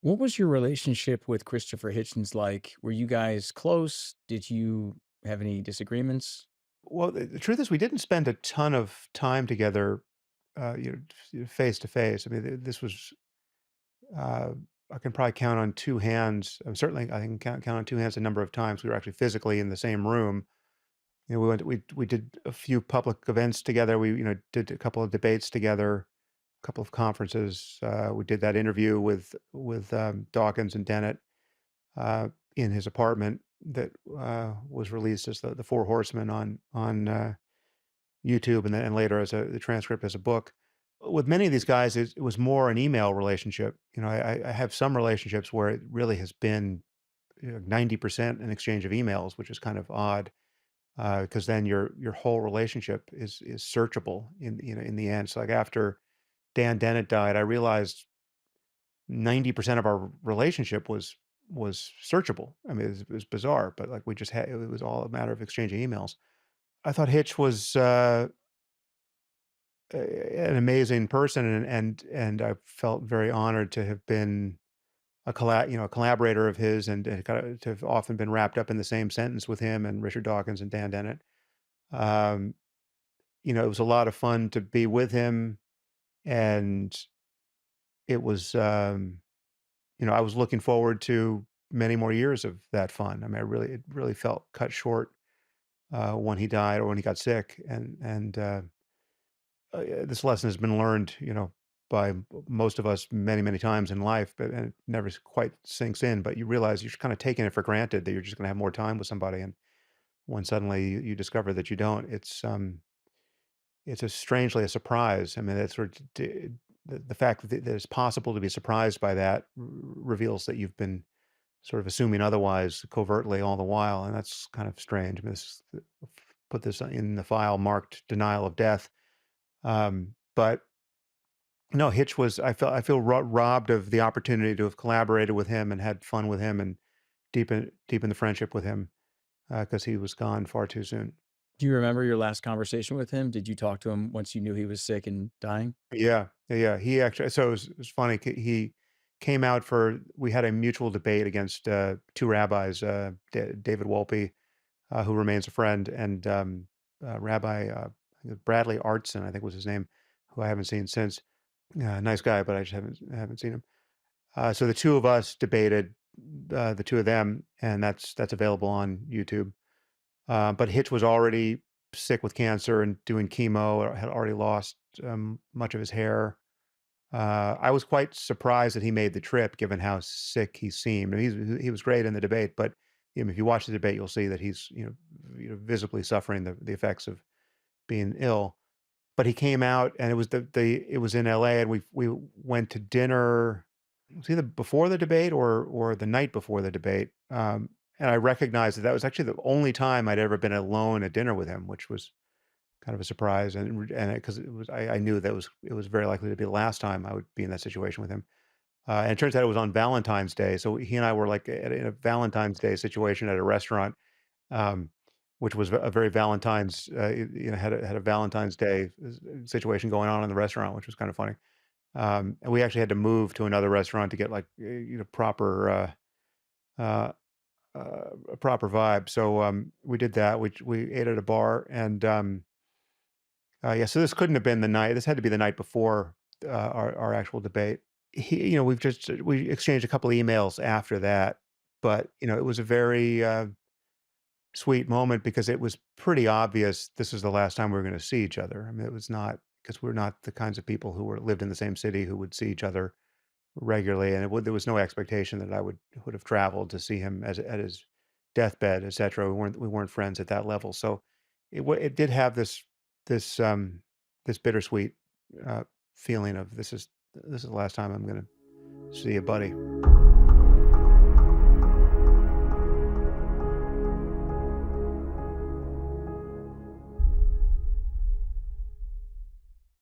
What was your relationship with Christopher Hitchens like? Were you guys close? Did you have any disagreements? Well, the truth is we didn't spend a ton of time together, face to face. I mean, this was, uh, I can probably count on 2 hands. Certainly I can count on 2 hands the number of times we were actually physically in the same room. We did a few public events together. We, did a couple of debates together, a couple of conferences. We did that interview with Dawkins and Dennett, uh, in his apartment that, was released as the Four Horsemen on YouTube, and then and later as the transcript as a book. With many of these guys, it was more an email relationship. I have some relationships where it really has been 90% an exchange of emails, which is kind of odd because then your whole relationship is searchable in the end. So like after Dan Dennett died, I realized 90% of our relationship was searchable. I mean, it was bizarre, but like we just had it was all a matter of exchanging emails. I thought Hitch was an amazing person, and I felt very honored to have been a collaborator of his, and to have often been wrapped up in the same sentence with him and Richard Dawkins and Dan Dennett. Um, it was a lot of fun to be with him, and it was, I was looking forward to many more years of that fun. I mean, it really felt cut short when he died or when he got sick, and this lesson has been learned, by most of us many times in life, but and it never quite sinks in. But you realize you're kind of taking it for granted that you're just going to have more time with somebody, and when suddenly you discover that you don't, it's a strangely a surprise. I mean, it's sort of the fact that it's possible to be surprised by that reveals that you've been sort of assuming otherwise covertly all the while, and that's kind of strange. I mean, put this in the file marked denial of death. But no, Hitch was I feel robbed of the opportunity to have collaborated with him and had fun with him and deepen the friendship with him, because he was gone far too soon. Do you remember your last conversation with him? Did you talk to him once you knew he was sick and dying? Yeah, yeah, yeah. He actually it was funny. He came out for we had a mutual debate against, 2 rabbis, David Wolpe, who remains a friend, and, Rabbi, Bradley Artson, I think was his name, who I haven't seen since. Nice guy, but I just haven't seen him. So the 2 of us debated, the 2 of them, and that's available on YouTube. But Hitch was already sick with cancer and doing chemo, or had already lost, much of his hair. I was quite surprised that he made the trip given how sick he seemed. I mean, he was great in the debate, but, if you watch the debate, you'll see that he's, visibly suffering the effects of being ill. But he came out, and it was in LA, and we went to dinner. It was either before the debate or the night before the debate, and I recognized that that was actually the only time I'd ever been alone at dinner with him, which was kind of a surprise, and because I knew that it was very likely to be the last time I would be in that situation with him. And it turns out it was on Valentine's Day, so he and I were like in a Valentine's Day situation at a restaurant, um, which was a very Valentine's, had a Valentine's Day situation going on in the restaurant, which was kind of funny. And we actually had to move to another restaurant to get like proper uh, a proper vibe. So we did that. We ate at a bar, and yeah. So this couldn't have been the night. This had to be the night before our actual debate. We exchanged a couple of emails after that, but it was a very sweet moment because it was pretty obvious this is the last time we were going to see each other. I mean, it was not because we're not the kinds of people who lived in the same city who would see each other regularly, and there was no expectation that I would have traveled to see him at his deathbed, etcetera. We weren't friends at that level, so it did have this this bittersweet uh, feeling of this is the last time I'm going to see a buddy.